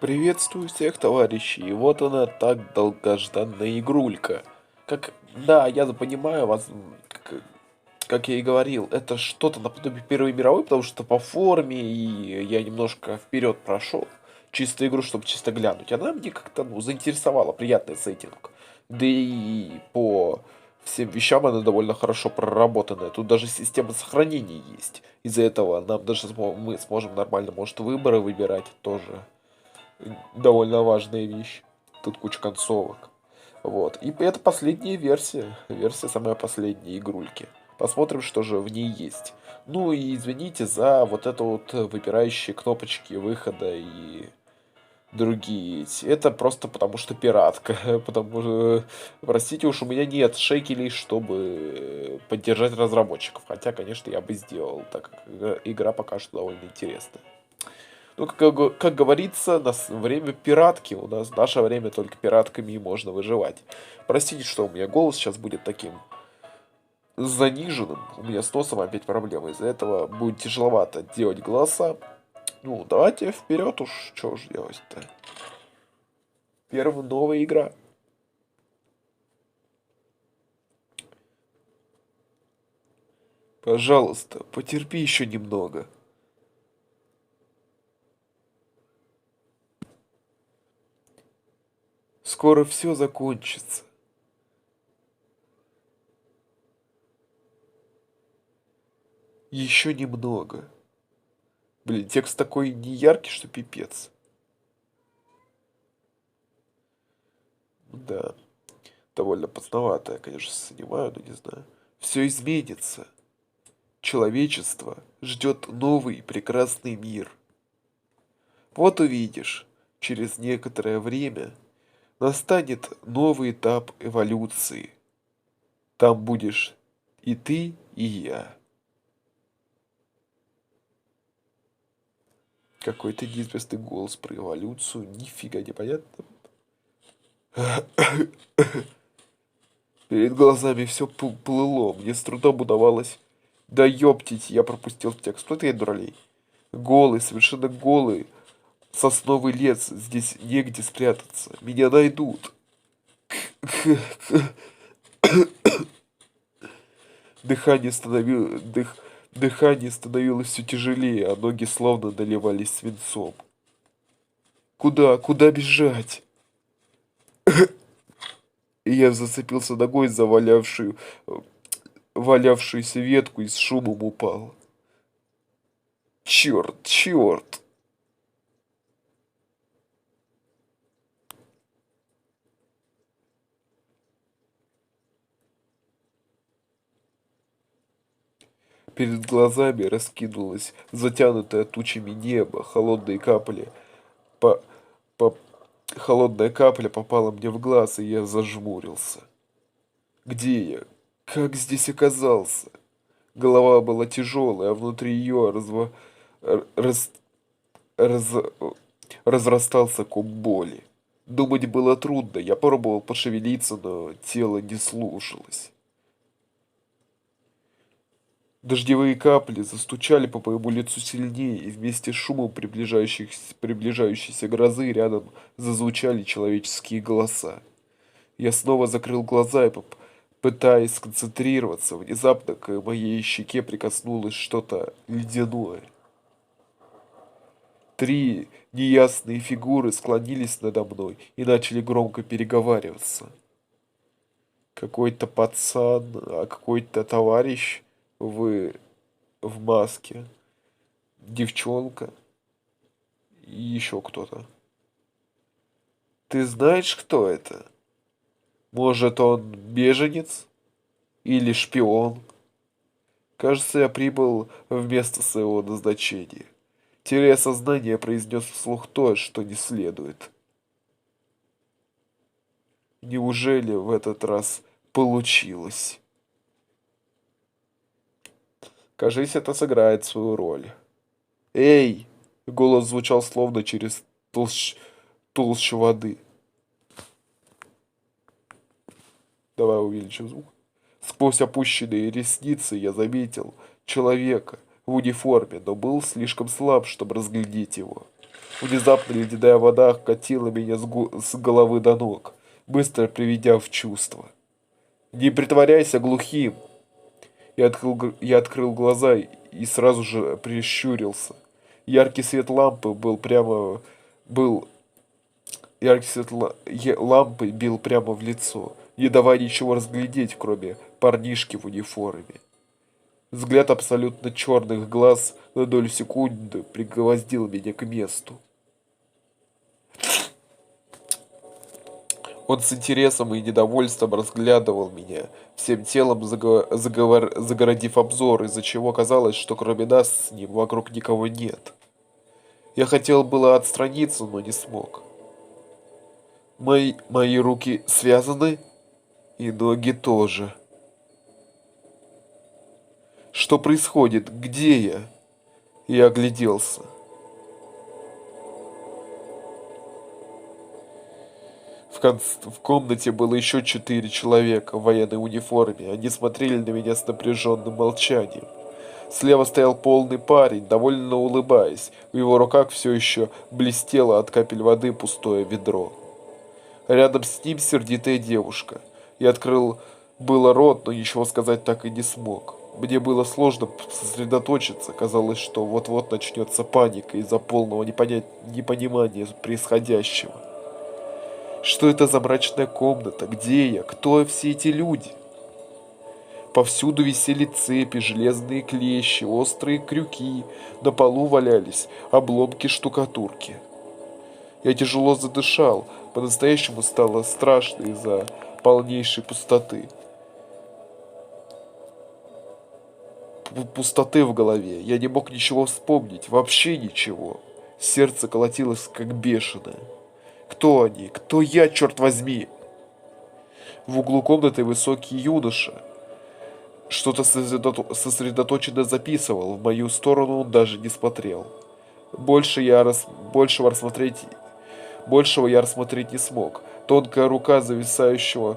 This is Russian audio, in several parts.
Приветствую всех, товарищи. И вот она, так долгожданная игрулька. Да, я понимаю вас, как я и говорил, это что-то наподобие Первой мировой, потому что по форме и я немножко вперед прошел. Чисто игру, чтобы чисто глянуть. Она мне как-то, заинтересовала, приятный сеттинг. Да и по всем вещам она довольно хорошо проработанная. Тут даже система сохранения есть. Из-за этого нам даже мы сможем нормально, может, выборы выбирать тоже довольно важная вещь. Тут куча концовок. Вот. И это последняя версия. Версия самая последняя игрульки. Посмотрим, что же в ней есть. Ну и извините за вот это вот выпирающие кнопочки выхода и другие. Это просто потому что пиратка. Потому что, простите уж, у меня нет шекелей, чтобы поддержать разработчиков. Хотя, конечно, я бы сделал, так как игра пока что довольно интересная. Ну, как говорится, время пиратки. У нас в наше время только пиратками и можно выживать. Простите, что у меня голос сейчас будет таким заниженным. У меня с носом опять проблемы. Из-за этого будет тяжеловато делать голоса. Ну, давайте вперед уж. Что уж делать-то? Первая новая игра. Пожалуйста, потерпи еще немного. Скоро все закончится. Еще немного. Блин, текст такой неяркий, что пипец. Да, довольно поздновато, я, конечно, снимаю, но не знаю. Все изменится. Человечество ждет новый прекрасный мир. Вот увидишь, через некоторое время настанет новый этап эволюции. Там будешь и ты, и я. Какой-то неизвестный голос про эволюцию, нифига не понятно. Перед глазами все плыло, мне с трудом удавалось. Да ёптить, я пропустил текст. Кто я дуралей? Голый, совершенно голый. Сосновый лес, здесь негде спрятаться. Меня найдут. Дыхание становилось, дыхание становилось все тяжелее, а ноги словно наливались свинцом. Куда бежать? И я зацепился ногой за валявшуюся ветку и с шумом упал. Черт. Перед глазами раскинулось затянутое тучами небо, по, по, холодная капля попала мне в глаз, и я зажмурился. Где я? Как здесь оказался? Голова была тяжелая, а внутри ее раз- раз- разрастался ком боли. Думать было трудно, я пробовал пошевелиться, но тело не слушалось. Дождевые капли застучали по моему лицу сильнее, и вместе с шумом приближающейся грозы рядом зазвучали человеческие голоса. Я снова закрыл глаза и, пытаясь сконцентрироваться, внезапно к моей щеке прикоснулось что-то ледяное. Три неясные фигуры склонились надо мной и начали громко переговариваться. Какой-то пацан, а какой-то товарищ в, в маске, девчонка и еще кто-то. Ты знаешь, кто это? Может, он беженец или шпион? Кажется, я прибыл в место своего назначения. Теряя сознание, произнес вслух то, что не следует. Неужели в этот раз получилось? Кажись, это сыграет свою роль. «Эй!» — голос звучал словно через толщу воды. Давай увеличим звук. Сквозь опущенные ресницы я заметил человека в униформе, но был слишком слаб, чтобы разглядеть его. Внезапно ледяная вода окатила меня с головы до ног, быстро приведя в чувство. «Не притворяйся глухим!» Я открыл глаза и сразу же прищурился. Яркий свет лампы был прямо... был... Яркий свет лампы бил прямо в лицо, не давая ничего разглядеть, кроме парнишки в униформе. Взгляд абсолютно черных глаз на долю секунды пригвоздил меня к месту. Он с интересом и недовольством разглядывал меня, всем телом загородив обзор, из-за чего казалось, что кроме нас с ним вокруг никого нет. Я хотел было отстраниться, но не смог. Мои руки связаны, и ноги тоже. Что происходит? Где я? Я огляделся. В комнате было еще 4 человека в военной униформе. Они смотрели на меня с напряженным молчанием. Слева стоял полный парень, довольно улыбаясь. В его руках все еще блестело от капель воды пустое ведро. Рядом с ним сердитая девушка. Я открыл было рот, но ничего сказать так и не смог. Мне было сложно сосредоточиться. Казалось, что вот-вот начнется паника из-за полного непонимания происходящего. Что это за мрачная комната? Где я? Кто все эти люди? Повсюду висели цепи, железные клещи, острые крюки. На полу валялись обломки штукатурки. Я тяжело задышал. По-настоящему стало страшно из-за полнейшей пустоты. Пустоты в голове. Я не мог ничего вспомнить. Вообще ничего. Сердце колотилось как бешеное. Кто они? Кто я, черт возьми? В углу комнаты высокий юноша что-то сосредоточенно записывал. В мою сторону он даже не смотрел. Большего я рассмотреть не смог. Тонкая рука нависающего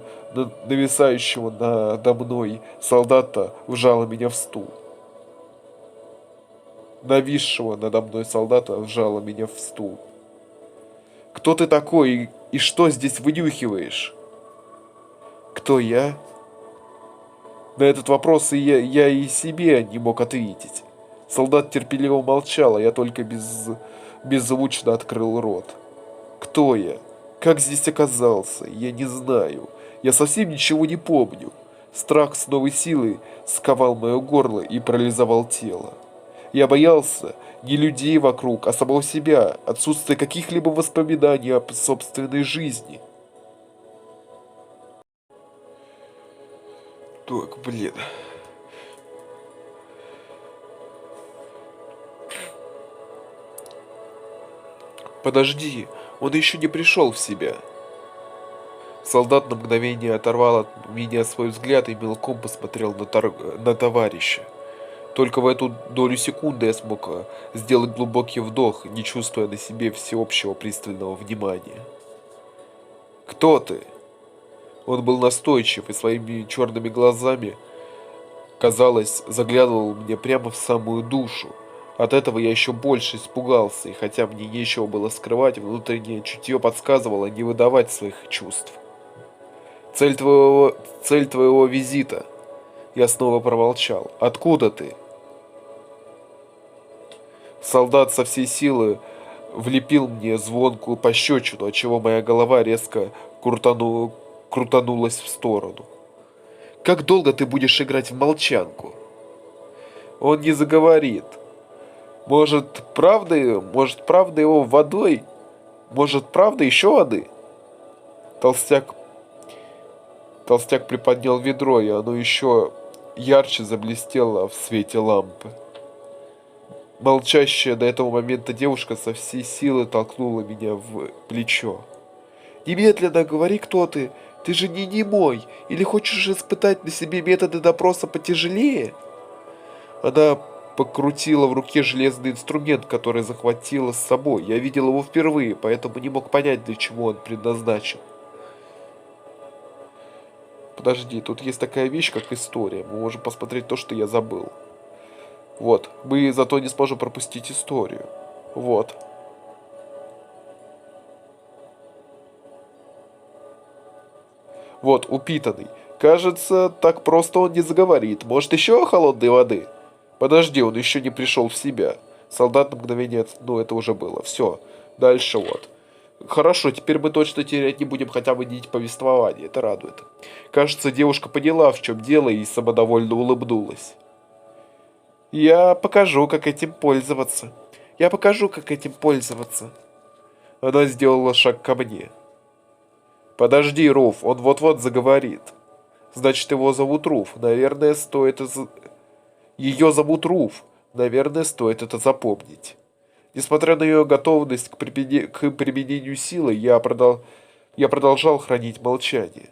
надо мной солдата вжала меня в стул. Нависшего надо мной солдата вжала меня в стул. «Кто ты такой и что здесь вынюхиваешь?» «Кто я?» На этот вопрос я и себе не мог ответить. Солдат терпеливо молчал, а я только беззвучно открыл рот. «Кто я? Как здесь оказался? Я не знаю. Я совсем ничего не помню». Страх с новой силой сковал мое горло и парализовал тело. Я боялся не людей вокруг, а самого себя, отсутствия каких-либо воспоминаний о собственной жизни. Так, блин. Подожди, он еще не пришел в себя. Солдат на мгновение оторвал от меня свой взгляд и мельком посмотрел на товарища. Только в эту долю секунды я смог сделать глубокий вдох, не чувствуя на себе всеобщего пристального внимания. «Кто ты?» Он был настойчив и своими черными глазами, казалось, заглядывал мне прямо в самую душу. От этого я еще больше испугался, и хотя мне нечего было скрывать, внутреннее чутье подсказывало не выдавать своих чувств. Цель твоего визита. Я снова промолчал. Откуда ты?» Солдат со всей силы влепил мне звонкую пощечину, отчего моя голова резко крутанулась в сторону. «Как долго ты будешь играть в молчанку?» Он не заговорит. Может, правда его водой? Может, правда еще воды? Толстяк приподнял ведро, и оно еще ярче заблестело в свете лампы. Молчащая до этого момента девушка со всей силы толкнула меня в плечо. «Немедленно говори, кто ты. Ты же не немой. Или хочешь испытать на себе методы допроса потяжелее?» Она покрутила в руке железный инструмент, который захватила с собой. Я видел его впервые, поэтому не мог понять, для чего он предназначен. Подожди, тут есть такая вещь, как история. Мы можем посмотреть то, что я забыл. Вот, мы зато не сможем пропустить историю. Вот. Вот, упитанный. Кажется, так просто он не заговорит. Может, еще холодной воды? Подожди, он еще не пришел в себя. Солдат на мгновение, ну это уже было. Все, дальше вот. Хорошо, теперь мы точно терять не будем хотя бы нить повествования, это радует. Кажется, девушка поняла, в чем дело, и самодовольно улыбнулась. Я покажу, как этим пользоваться. Я покажу, как этим пользоваться. Она сделала шаг ко мне. Подожди, Руф, он вот-вот заговорит. Значит, его зовут Руф. Наверное, стоит Ее зовут Руф. Наверное, стоит это запомнить. Несмотря на ее готовность к применению силы, я продолжал хранить молчание.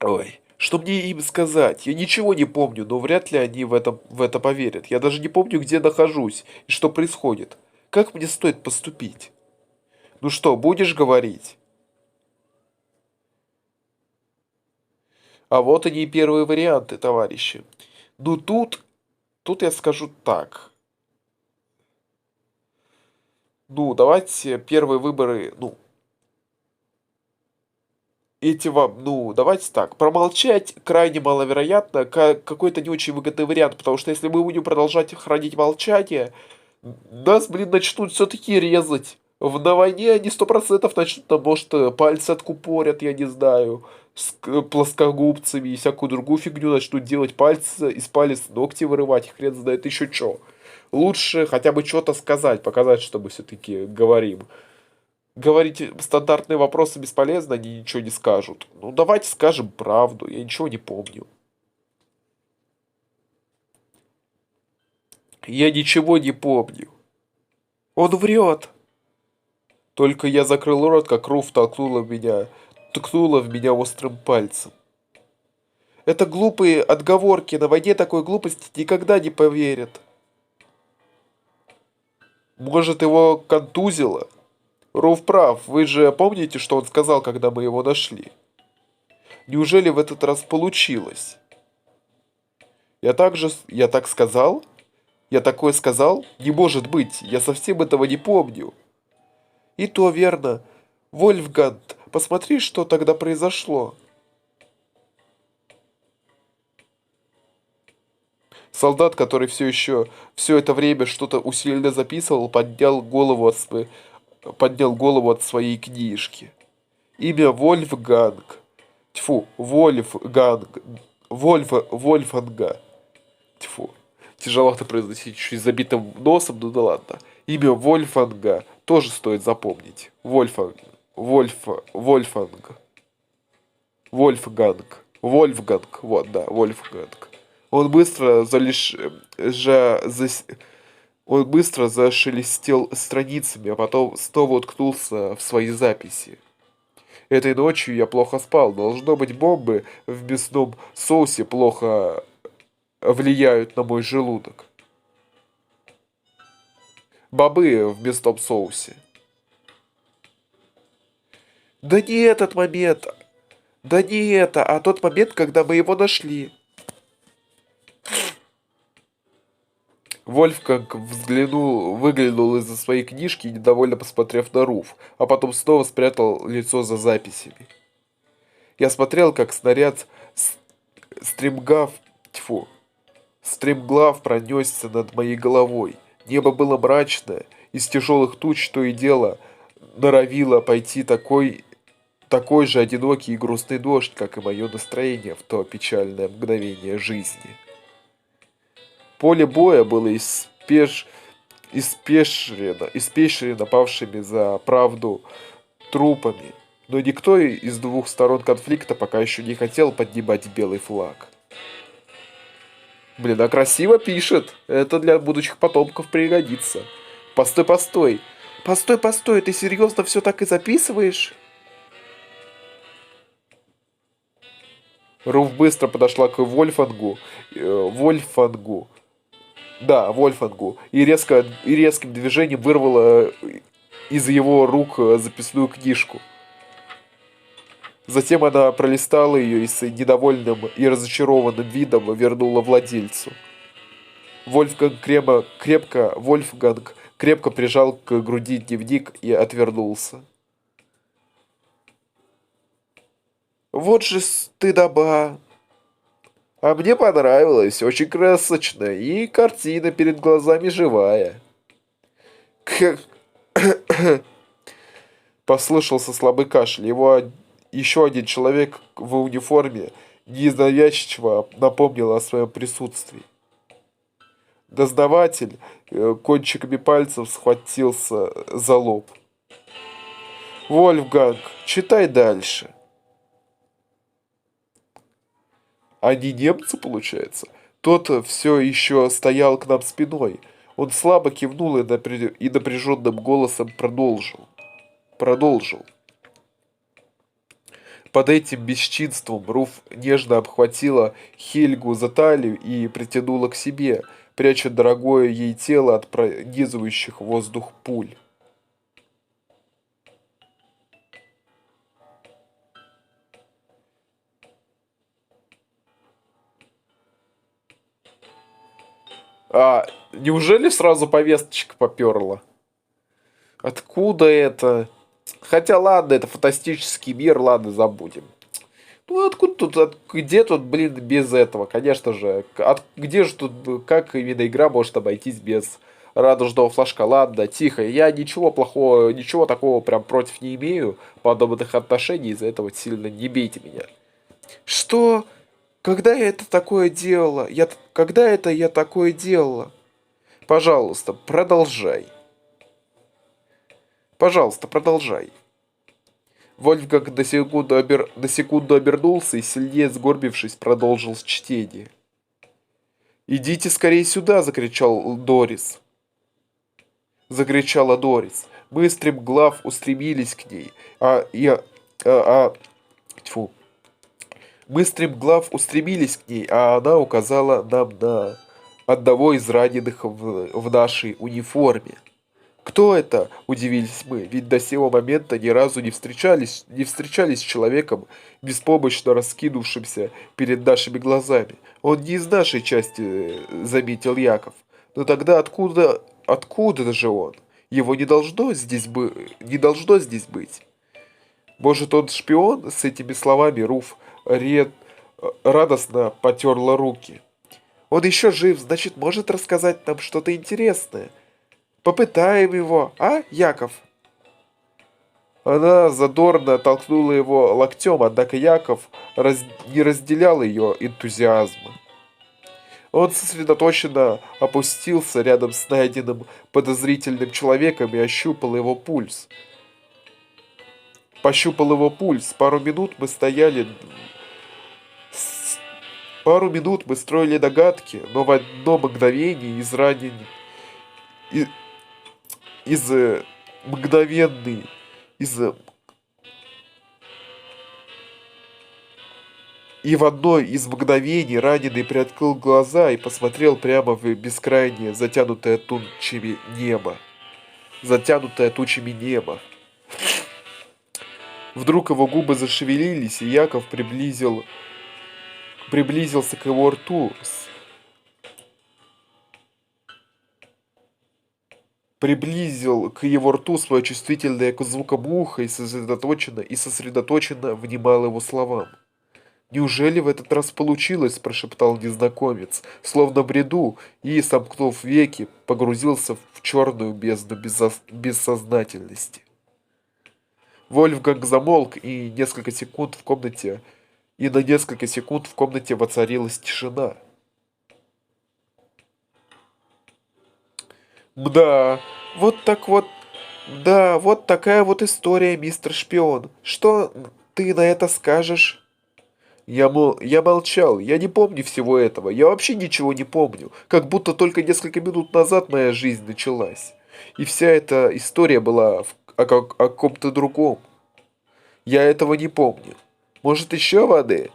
Ой, что мне им сказать? Я ничего не помню, но вряд ли они в это поверят. Я даже не помню, где нахожусь и что происходит. Как мне стоит поступить? Ну что, будешь говорить? А вот они и первые варианты, товарищи. Ну тут я скажу так. Ну, давайте первые выборы, ну, эти вам, ну, давайте так, промолчать крайне маловероятно, какой-то не очень выгодный вариант, потому что если мы будем продолжать хранить молчание, нас, блин, начнут все-таки резать. На войне они 100% начнут, там, может, пальцы откупорят, я не знаю, с плоскогубцами и всякую другую фигню начнут делать, пальцы из палец, ногти вырывать, хрен знает еще что. Лучше хотя бы что-то сказать, показать, что мы все-таки говорим. Говорить стандартные вопросы бесполезно, они ничего не скажут. Ну, давайте скажем правду, я ничего не помню. Я ничего не помню. Он врет. Только я закрыл рот, как Руф ткнула в меня острым пальцем. Это глупые отговорки, на войне такой глупости никогда не поверят. Может, его контузило? Руф прав, вы же помните, что он сказал, когда мы его нашли? Неужели в этот раз получилось? Я так сказал? Я такое сказал? Не может быть, я совсем этого не помню. И то верно. Вольфганг, посмотри, что тогда произошло. Солдат, который все это время что-то усиленно записывал, поднял голову от своей книжки. Имя Вольфганг. Тьфу, Вольфганга. Тьфу. Тяжеловато произносить еще и с забитым носом, ну да ладно. Имя Вольфганга тоже стоит запомнить. Вольфганг. Вольфганг. Вот, да, Вольфганг. Он быстро он быстро зашелестел страницами, а потом снова уткнулся в свои записи. Этой ночью я плохо спал. Должно быть, бомбы в мясном соусе плохо влияют на мой желудок. Бобы в мясном соусе. Да не этот момент. Да не это, а тот момент, когда мы его нашли. Вольфганг выглянул из-за своей книжки, недовольно посмотрев на Руф, а потом снова спрятал лицо за записями. Я смотрел, как снаряд стремгав, тьфу, стремглав пронесся над моей головой. Небо было мрачное, из тяжелых туч то и дело норовило пойти такой же одинокий и грустный дождь, как и мое настроение в то печальное мгновение жизни. Поле боя было испещрено павшими за правду трупами, но никто из двух сторон конфликта пока еще не хотел поднимать белый флаг. Блин, а красиво пишет. Это для будущих потомков пригодится. Постой, постой. Постой, постой, ты серьезно все так и записываешь? Руф быстро подошла к Вольфангу, и резким движением вырвала из его рук записную книжку. Затем она пролистала ее и с недовольным и разочарованным видом вернула владельцу. Вольфганг крепко прижал к груди дневник и отвернулся. Вот же стыдоба. А мне понравилось, очень красочно, и картина перед глазами живая. К... Послышался слабый кашель. Еще один человек в униформе ненавязчиво напомнил о своем присутствии. Дознаватель кончиками пальцев схватился за лоб. «Вольфганг, читай дальше». Они немцы, получается? Тот все еще стоял к нам спиной. Он слабо кивнул и напряженным голосом продолжил. Под этим бесчинством Руф нежно обхватила Хельгу за талию и притянула к себе, пряча дорогое ей тело от пронизывающих воздух пуль. А неужели сразу повесточка поперла? Откуда это? Хотя ладно, это фантастический мир, ладно, забудем. Ну откуда тут, где тут, блин, без этого? Конечно же, где же тут, как именно игра может обойтись без радужного флажка? Ладно, тихо, я ничего плохого, ничего такого прям против не имею подобных отношений, из-за этого сильно не бейте меня. Что? Когда я это такое делала? Когда это я такое делала? Пожалуйста, продолжай. Пожалуйста, продолжай. Вольфганг на секунду обернулся и, сильнее сгорбившись, продолжил чтение. «Идите скорее сюда!» — закричала Дорис. Мы стремглав устремились к ней, тьфу. Мы стремглав устремились к ней, а она указала нам на одного из раненых в нашей униформе. «Кто это?» – удивились мы, ведь до сего момента ни разу не встречались с человеком, беспомощно раскинувшимся перед нашими глазами. «Он не из нашей части», – заметил Яков. «Но тогда откуда же он? Его не должно здесь быть». «Может, он шпион?» – с этими словами Руф радостно потерла руки. «Он еще жив, значит, может рассказать нам что-то интересное». Попытаем его, а, Яков?» Она задорно толкнула его локтем, однако Яков не разделял ее энтузиазма. Он сосредоточенно опустился рядом с найденным подозрительным человеком и ощупал его пульс. Пощупал его пульс. Пару минут мы строили догадки, но в одно мгновение из мгновенный, из и в одно из мгновений раненый приоткрыл глаза и посмотрел прямо в бескрайнее, затянутое тучами небо. Вдруг его губы зашевелились, и Яков приблизился к его рту, приблизил к его рту свое чувствительное к звукам ухо и сосредоточенно внимал его словам. «Неужели в этот раз получилось?» – прошептал незнакомец, словно в бреду, и, сомкнув веки, погрузился в черную бездну бессознательности. Вольфганг замолк, и на несколько секунд в комнате воцарилась тишина. «Да, вот так вот, да, вот такая вот история, мистер Шпион. Что ты на это скажешь?» Я молчал, я не помню всего этого, я вообще ничего не помню, как будто только несколько минут назад моя жизнь началась. И вся эта история была о ком-то другом. Я этого не помню. Может, еще воды?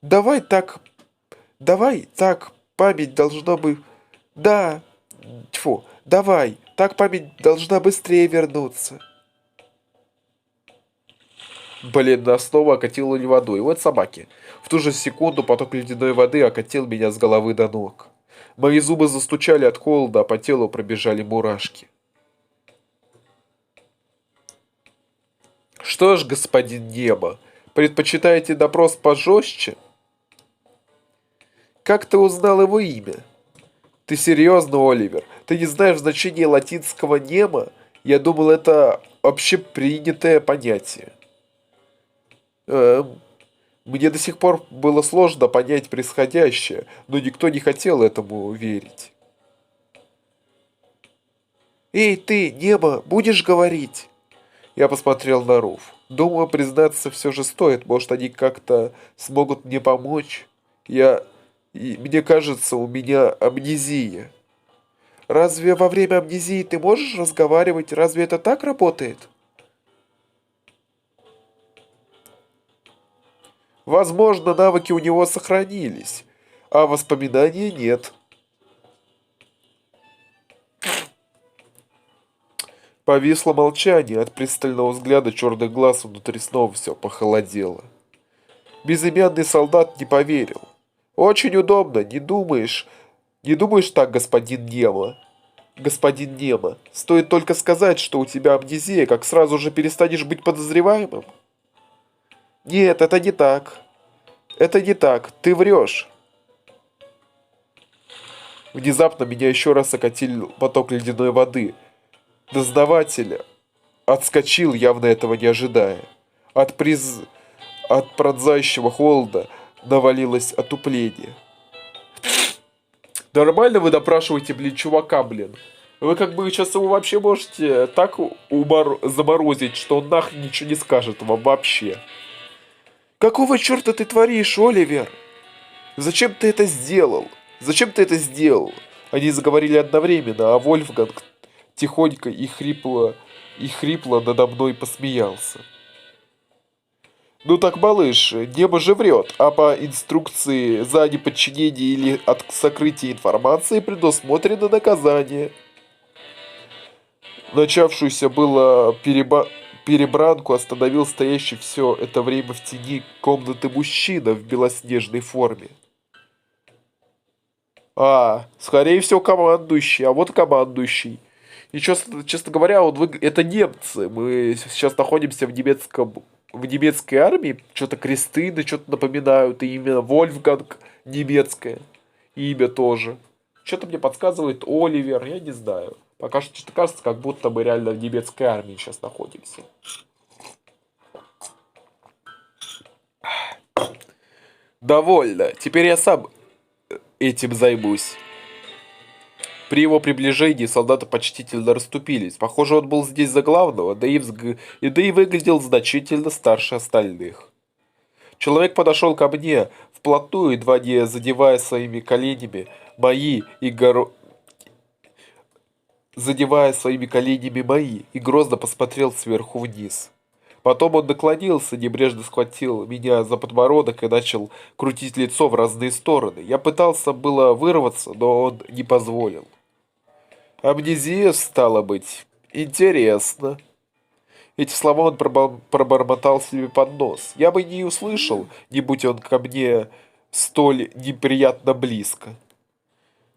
Давай так, давай так, память должна бы... Да, тьфу, давай, так память должна быстрее вернуться. Блин, нас снова окатило водой. Вот собаки. В ту же секунду поток ледяной воды окатил меня с головы до ног. Мои зубы застучали от холода, а по телу пробежали мурашки. «Что ж, господин Небо», Предпочитаете допрос пожестче? Как ты узнал его имя? Ты серьезно, Оливер? Ты не знаешь значения латинского «немо»? Я думал, это общепринятое понятие. Эм, Мне до сих пор было сложно понять происходящее, но никто не хотел этому верить. «Эй, ты, небо, будешь говорить?» Я посмотрел на Руф. Думаю, признаться все же стоит. Может, они как-то смогут мне помочь. Мне кажется, у меня амнезия. Разве во время амнезии ты можешь разговаривать? Разве это так работает? Возможно, навыки у него сохранились, а воспоминаний нет. Повисло молчание, от пристального взгляда черных глаз внутри снова все похолодело. Безымянный солдат не поверил. «Очень удобно, не думаешь? Не думаешь так, господин Немо?» «Господин Немо, стоит только сказать, что у тебя амнезия, как сразу же перестанешь быть подозреваемым?» «Нет, это не так. Это не так. Ты врешь». Внезапно меня еще раз окатил поток ледяной воды. Дознаватель отскочил, явно этого не ожидая. От, приз... От пронзающего холода навалилось отупление. Нормально вы допрашиваете, блин, чувака, блин? Вы как бы сейчас его вообще можете так заморозить, что он нахрен ничего не скажет вам вообще. Какого черта ты творишь, Оливер? Зачем ты это сделал? Зачем ты это сделал? Они заговорили одновременно, а Вольфганг тихонько и хрипло надо мной посмеялся. Ну так, малыш, небо же врет, а по инструкции за неподчинение или от сокрытия информации предусмотрено наказание. Начавшуюся было перебранку остановил стоящий все это время в тени комнаты мужчина в белоснежной форме. Скорее всего, командующий, а вот командующий. И честно говоря, это немцы. Мы сейчас находимся в немецкой армии. Что-то кресты да что-то напоминают. И имя Вольфганг немецкое. Имя тоже. Что-то мне подсказывает Оливер, я не знаю. Пока что кажется, как будто мы реально в немецкой армии сейчас находимся. Довольно. Теперь я сам этим займусь. При его приближении солдаты почтительно расступились. Похоже, он был здесь за главного, да и выглядел значительно старше остальных. Человек подошел ко мне вплотную, едва не задевая своими коленями мои, и грозно посмотрел сверху вниз. Потом он наклонился, небрежно схватил меня за подбородок и начал крутить лицо в разные стороны. Я пытался было вырваться, но он не позволил. Амнезия, стало быть. Интересно. Эти слова он пробормотал себе под нос. Я бы не услышал, не будь он ко мне столь неприятно близко.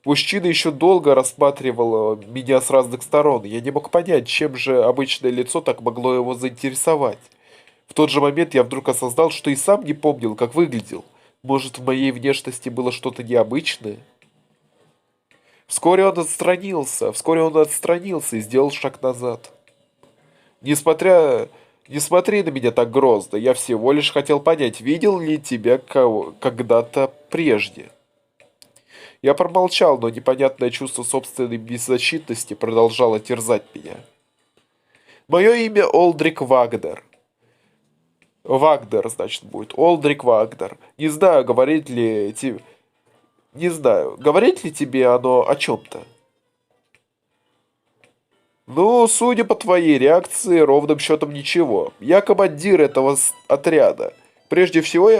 Мужчина еще долго рассматривал меня с разных сторон. Я не мог понять, чем же обычное лицо так могло его заинтересовать. В тот же момент я вдруг осознал, что и сам не помнил, как выглядел. Может, в моей внешности было что-то необычное? Вскоре он отстранился и сделал шаг назад. Не смотри на меня так грозно, я всего лишь хотел понять, видел ли тебя когда-то прежде. Я промолчал, но непонятное чувство собственной беззащитности продолжало терзать меня. Мое имя Олдрик Вагнер. Вагнер, значит, будет. Олдрик Вагнер. Не знаю, говорит ли тебе оно о чем-то. Ну, судя по твоей реакции, ровным счетом ничего. Я командир этого отряда. Прежде всего,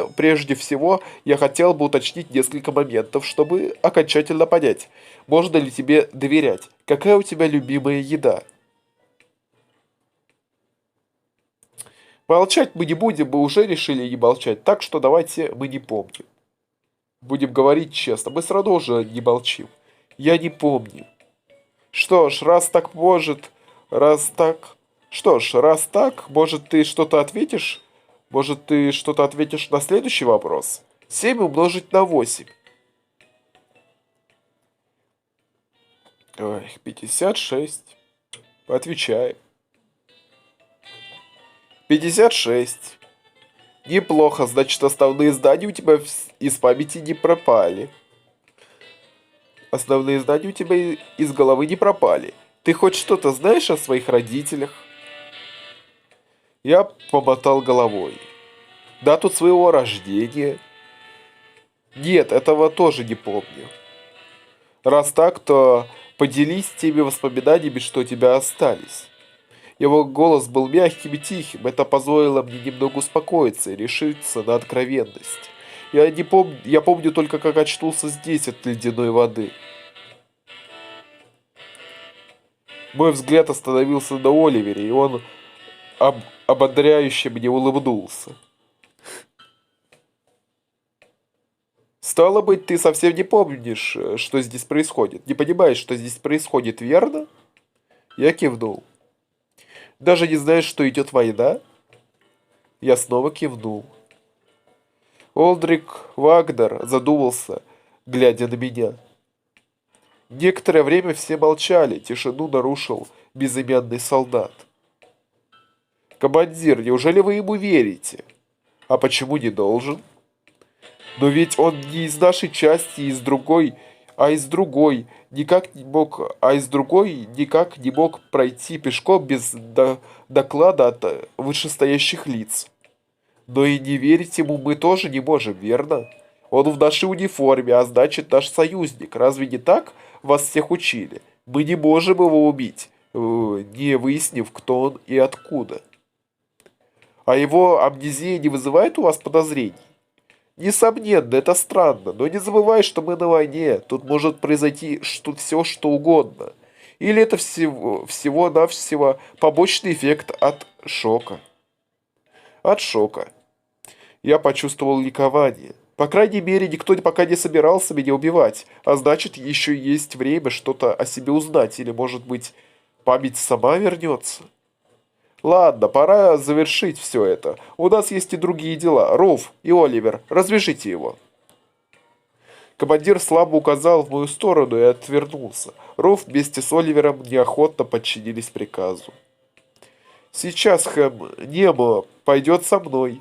я хотел бы уточнить несколько моментов, чтобы окончательно понять, можно ли тебе доверять. Какая у тебя любимая еда? Молчать мы не будем, мы уже решили не молчать, так что давайте мы не помним. Будем говорить честно, мы все равно уже не молчим. Я не помню. Что ж, раз так, может, ты что-то ответишь Может, ты что-то ответишь на следующий вопрос? 7 умножить на 8. Ой, 56. Отвечай. 56. Неплохо, значит, основные знания у тебя из памяти не пропали. Основные знания у тебя из головы не пропали. Ты хоть что-то знаешь о своих родителях? Я помотал головой. Дату своего рождения? Нет, этого тоже не помню. Раз так, то поделись теми воспоминаниями, что у тебя остались. Его голос был мягким и тихим, это позволило мне немного успокоиться и решиться на откровенность. Я помню только, как очнулся здесь от ледяной воды. Мой взгляд остановился на Оливере, и он ободряюще мне улыбнулся. Стало быть, ты совсем не помнишь, что здесь происходит. Не понимаешь, что здесь происходит, верно? Я кивнул. Даже не знаешь, что идет война? Я снова кивнул. Олдрик Вагнер задумался, глядя на меня. Некоторое время все молчали, тишину нарушил безымянный солдат. «Командир, неужели вы ему верите?» «А почему не должен?» «Но ведь он не из нашей части, из другой, из другой никак не мог пройти пешком без доклада от вышестоящих лиц. Но и не верить ему мы тоже не можем, верно? Он в нашей униформе, а значит наш союзник. Разве не так вас всех учили? Мы не можем его убить, не выяснив, кто он и откуда. А его амнезия не вызывает у вас подозрений? Несомненно, это странно, но не забывай, что мы на войне. Тут может произойти все, что угодно. Или это всего-навсего побочный эффект от шока. От шока. Я почувствовал ликование. По крайней мере, никто пока не собирался меня убивать, а значит, еще есть время что-то о себе узнать, или, может быть, память сама вернется. Ладно, пора завершить все это. У нас есть и другие дела. Руф и Оливер, развяжите его. Командир слабо указал в мою сторону и отвернулся. Руф вместе с Оливером неохотно подчинились приказу. Сейчас Хэм Немо пойдет со мной.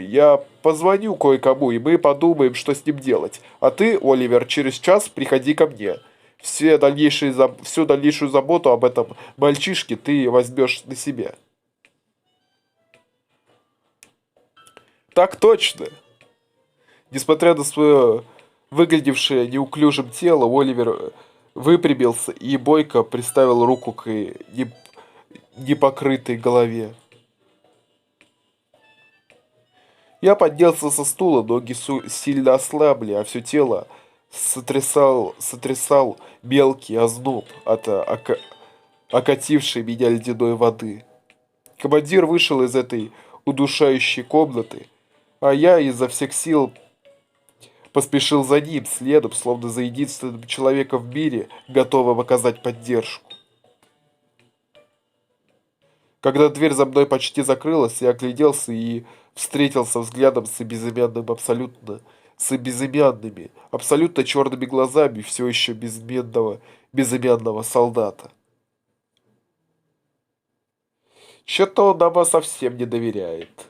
Я позвоню кое-кому, и мы подумаем, что с ним делать. А ты, Оливер, через час приходи ко мне. Всю дальнейшую заботу об этом мальчишке ты возьмешь на себя. Так точно. Несмотря на свое выглядевшее неуклюжим тело, Оливер выпрямился и бойко приставил руку к непокрытой голове. Я поднялся со стула, ноги сильно ослабли, а все тело сотрясал мелкий озноб от окатившей меня ледяной воды. Командир вышел из этой удушающей комнаты, а я изо всех сил поспешил за ним, следом, словно за единственным человеком в мире, готовым оказать поддержку. Когда дверь за мной почти закрылась, я огляделся и встретился взглядом с безымянными, абсолютно черными глазами все еще безымянного солдата. Что-то он нам совсем не доверяет.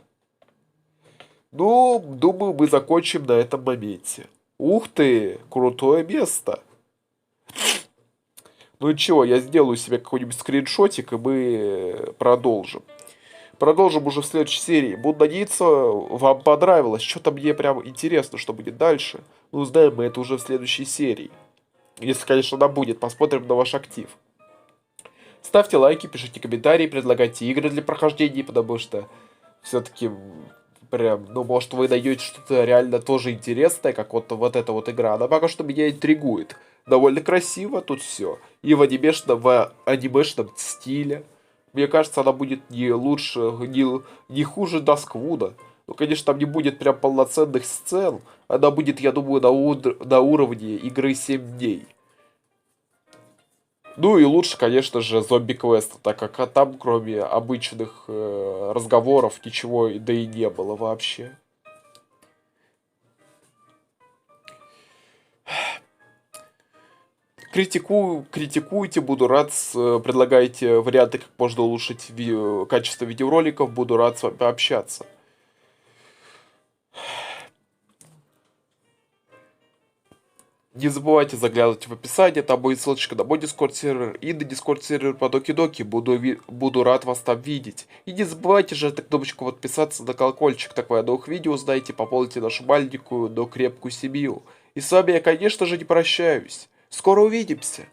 Ну, думаю, мы закончим на этом моменте. Ух ты, крутое место. Ну и чего, я сделаю себе какой-нибудь скриншотик, и мы продолжим. Продолжим уже в следующей серии. Буду надеяться, вам понравилось. Что-то мне прям интересно, что будет дальше. Ну, узнаем мы это уже в следующей серии. Если, конечно, она будет. Посмотрим на ваш актив. Ставьте лайки, пишите комментарии, предлагайте игры для прохождения, потому что все-таки прям, ну, может, вы найдете что-то реально тоже интересное, как вот эта вот игра. Она пока что меня интригует. Довольно красиво тут все. И в анимешном стиле. Мне кажется, она будет не лучше, не хуже Дасквуда. Ну, конечно, там не будет прям полноценных сцен. Она будет, я думаю, на уровне игры 7 дней. Ну и лучше, конечно же, зомби-квеста, так как там, кроме обычных разговоров, ничего да и не было вообще. Критикуйте, буду рад, предлагайте варианты, как можно улучшить качество видеороликов, буду рад с вами пообщаться. Не забывайте заглядывать в описание, там будет ссылочка на мой Discord сервер и на Discord сервер по Доки Доки. Буду рад вас там видеть. И не забывайте же эту кнопочку подписаться на колокольчик, так вы о новых видео узнаете, пополните нашу маленькую, но крепкую семью. И с вами я, конечно же, не прощаюсь. Скоро увидимся!